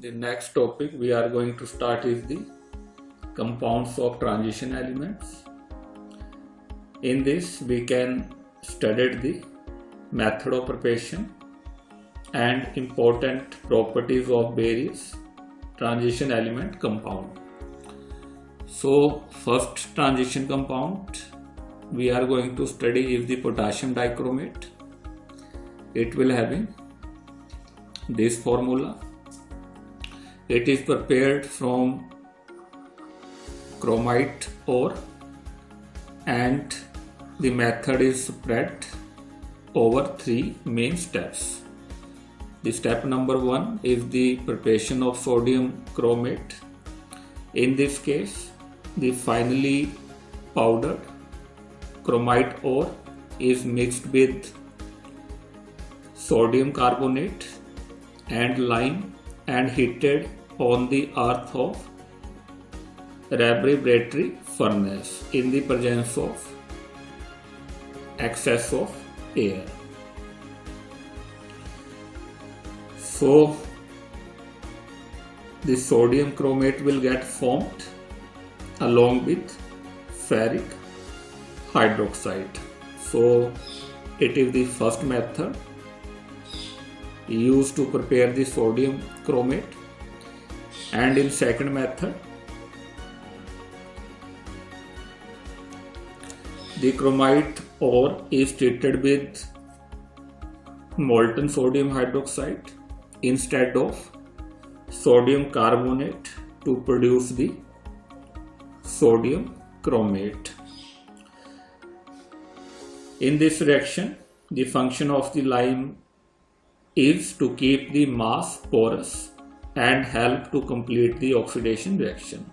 The next topic we are going to start is the compounds of transition elements. In this we can study the method of preparation and important properties of various transition element compound. So first transition compound we are going to study is the potassium dichromate. It will having this formula. It is prepared from chromite ore and the method is spread over three main steps. The step number 1 is the preparation of sodium chromate. In this case, the finely powdered chromite ore is mixed with sodium carbonate and lime and heated on the earth of rebarbatory furnace in the presence of excess of air. So the sodium chromate will get formed along with ferric hydroxide. So it is the first method used to prepare the sodium chromate, and in second method the chromite ore is treated with molten sodium hydroxide instead of sodium carbonate to produce the sodium chromate. In this reaction, the function of the lime is to keep the mass porous and help to complete the oxidation reaction.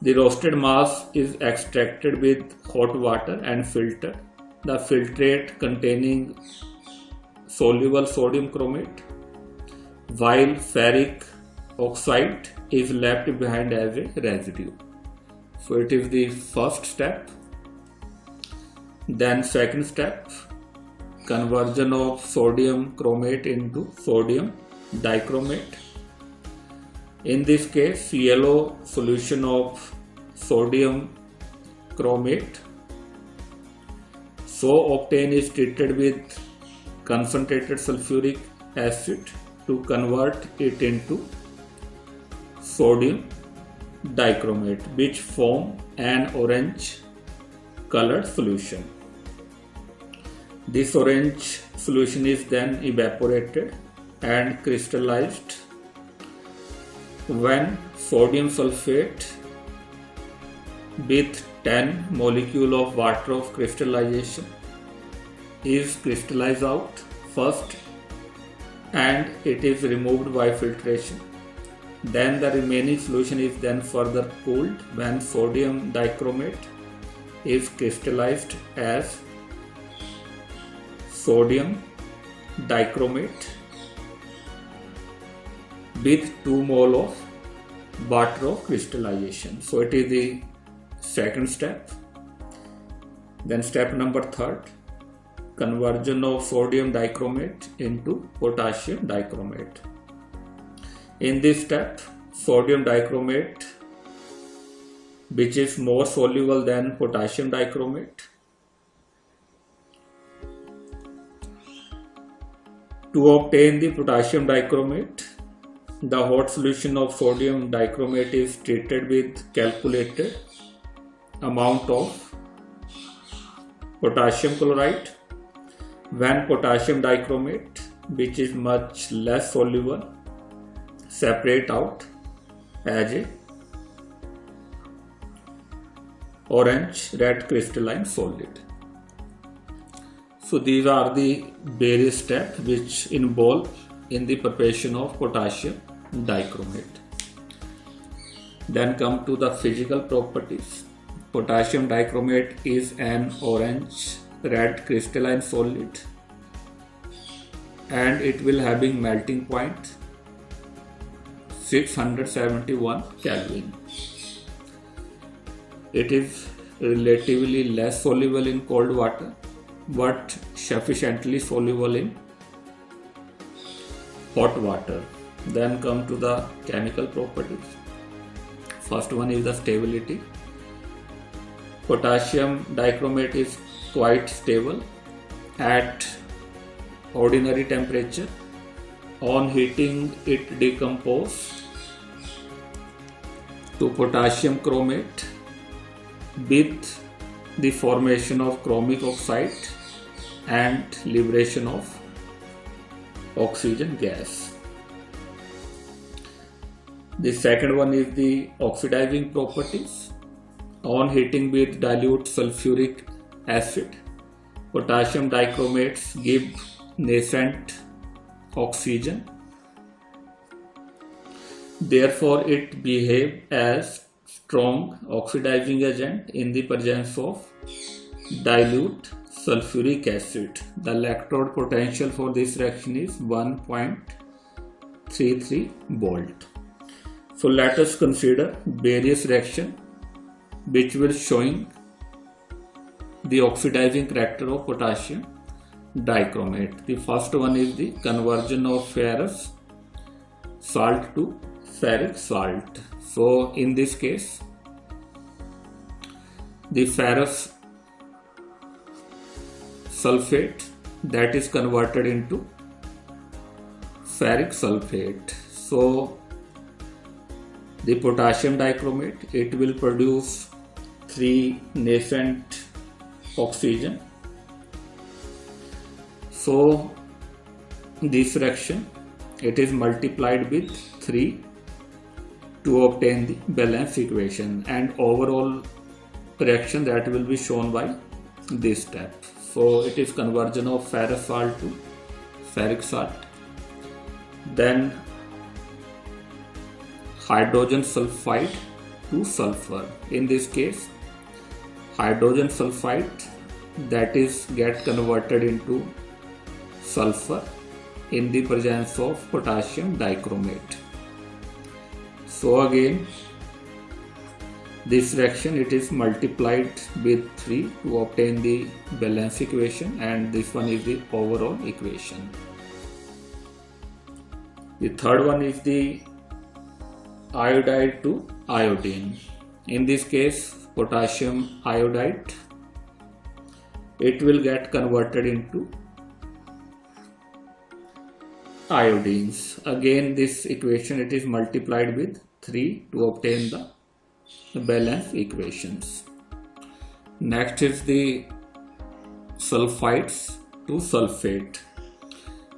The roasted mass is extracted with hot water and filtered. The filtrate containing soluble sodium chromate, while ferric oxide is left behind as a residue. So it is the first step. Then second step, conversion of sodium chromate into sodium dichromate. In this case, yellow solution of sodium chromate so obtained is treated with concentrated sulfuric acid to convert it into sodium dichromate, which form an orange colored solution. This orange solution is then evaporated and crystallized when sodium sulfate with 10 molecule of water of crystallization is crystallized out first and it is removed by filtration. Then the remaining solution is then further cooled when sodium dichromate is crystallized as sodium dichromate with 2 mole of water of crystallization. So it is the second step. Then step number 3, conversion of sodium dichromate into potassium dichromate. In this step, sodium dichromate, which is more soluble than potassium dichromate, to obtain the potassium dichromate, the hot solution of sodium dichromate is treated with calculated amount of potassium chloride. When potassium dichromate, which is much less soluble, separate out as a orange red crystalline solid. So these are the various steps which involve in the preparation of potassium dichromate. Then come to the physical properties. Potassium dichromate is an orange red crystalline solid and it will having melting point 671 Kelvin. It is relatively less soluble in cold water but sufficiently soluble in hot water. Then come to the chemical properties. First one is the stability. Potassium dichromate is quite stable at ordinary temperature. On heating, it decomposes to potassium chromate with the formation of chromic oxide and liberation of oxygen gas. The second one is the oxidizing properties. On heating with dilute sulfuric acid, potassium dichromates give nascent oxygen. Therefore, it behaves as strong oxidizing agent in the presence of dilute sulfuric acid. The electrode potential for this reaction is 1.33 volt. So let us consider various reactions which will showing the oxidizing character of potassium dichromate. The first one is the conversion of ferrous salt to ferric salt. So in this case, the ferrous sulfate that is converted into ferric sulfate. So the potassium dichromate, it will produce 3 nascent oxygen. So this reaction, it is multiplied with 3 to obtain the balance equation, and overall reaction that will be shown by this step. So it is conversion of ferrous salt to ferric salt. Then hydrogen sulfide to sulfur. In this case, hydrogen sulfide that is get converted into sulfur in the presence of potassium dichromate. So again, this reaction, it is multiplied with 3 to obtain the balance equation, and this one is the overall equation. The third one is the iodide to iodine. In this case, potassium iodide, it will get converted into iodines. Again, this equation, it is multiplied with 3 to obtain the balance equations. Next is the sulfides to sulfate.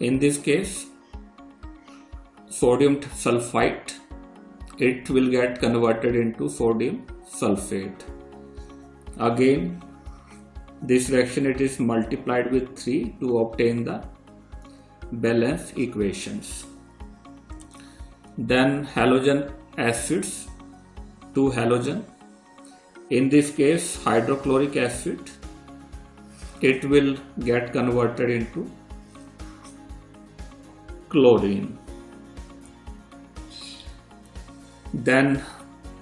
In this case, sodium sulfite, it will get converted into sodium sulfate. Again, this reaction, it is multiplied with 3 to obtain the balance equations. Then halogen acids to halogen. In this case, hydrochloric acid, it will get converted into chlorine. Then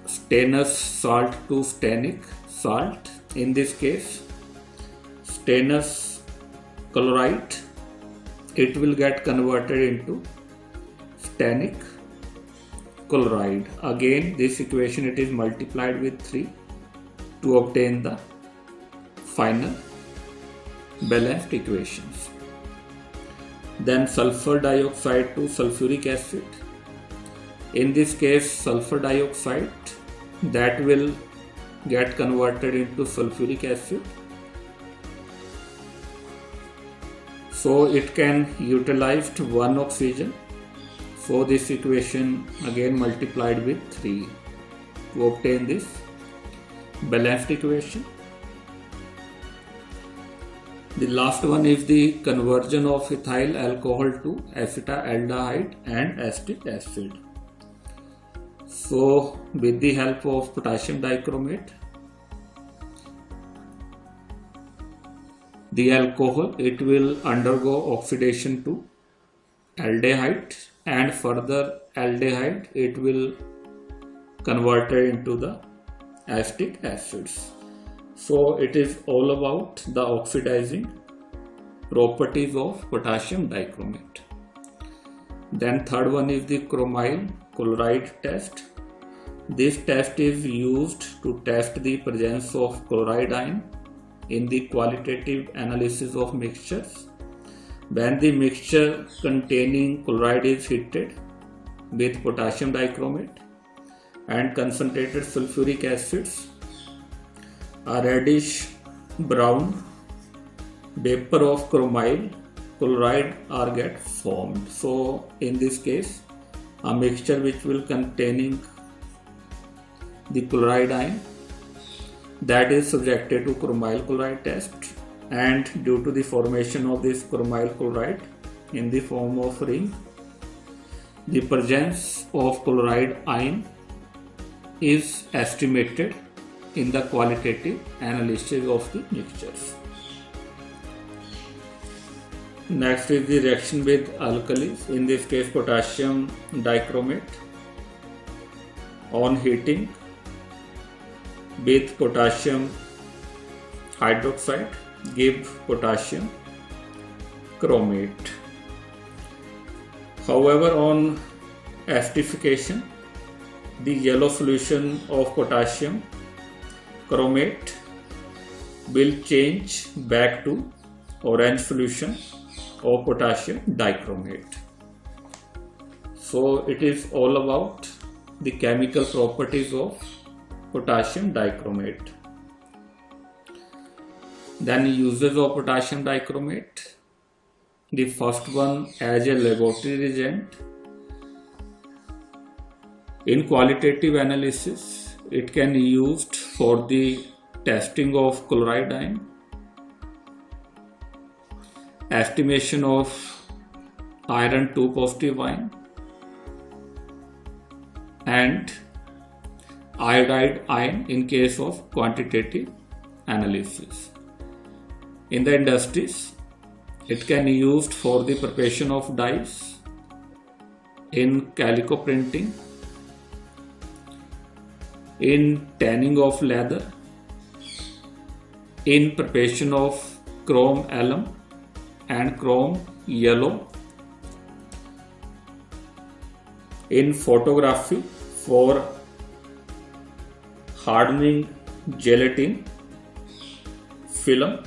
stannous salt to stannic salt. In this case, stannous chloride, it will get converted into stannic chloride. Again, this equation, it is multiplied with 3 to obtain the final balanced equations. Then sulfur dioxide to sulfuric acid. In this case, sulfur dioxide that will get converted into sulfuric acid. So it can utilize 1 oxygen. So this equation again multiplied with 3 to obtain this balanced equation. The last one is the conversion of ethyl alcohol to acetaldehyde and acetic acid. So with the help of potassium dichromate, the alcohol, it will undergo oxidation to aldehyde, and further aldehyde, it will convert it into the acetic acids. So it is all about the oxidizing properties of potassium dichromate. Then third one is the chromyl chloride test. This test is used to test the presence of chloride ion in the qualitative analysis of mixtures. When the mixture containing chloride is heated with potassium dichromate and concentrated sulfuric acids, a reddish brown vapor of chromyl chloride are get formed. So in this case, a mixture which will containing the chloride ion, that is subjected to chromyl chloride test, and due to the formation of this chromyl chloride in the form of ring, the presence of chloride ion is estimated in the qualitative analysis of the mixtures. Next is the reaction with alkalis, in this case potassium dichromate on heating with potassium hydroxide give potassium chromate. However, on acidification, the yellow solution of potassium chromate will change back to orange solution of potassium dichromate. So it is all about the chemical properties of potassium dichromate. Then uses of potassium dichromate. The first one, as a laboratory reagent. In qualitative analysis, it can be used for the testing of chloride ion, estimation of iron 2 positive ion, and iodide ion in case of quantitative analysis. In the industries, it can be used for the preparation of dyes, in calico printing, in tanning of leather, in preparation of chrome alum and chrome yellow, in photography for hardening gelatin film,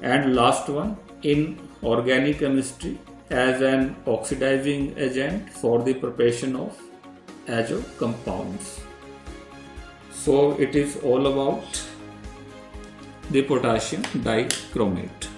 and last one, in organic chemistry as an oxidizing agent for the preparation of azo compounds. So it is all about the potassium dichromate.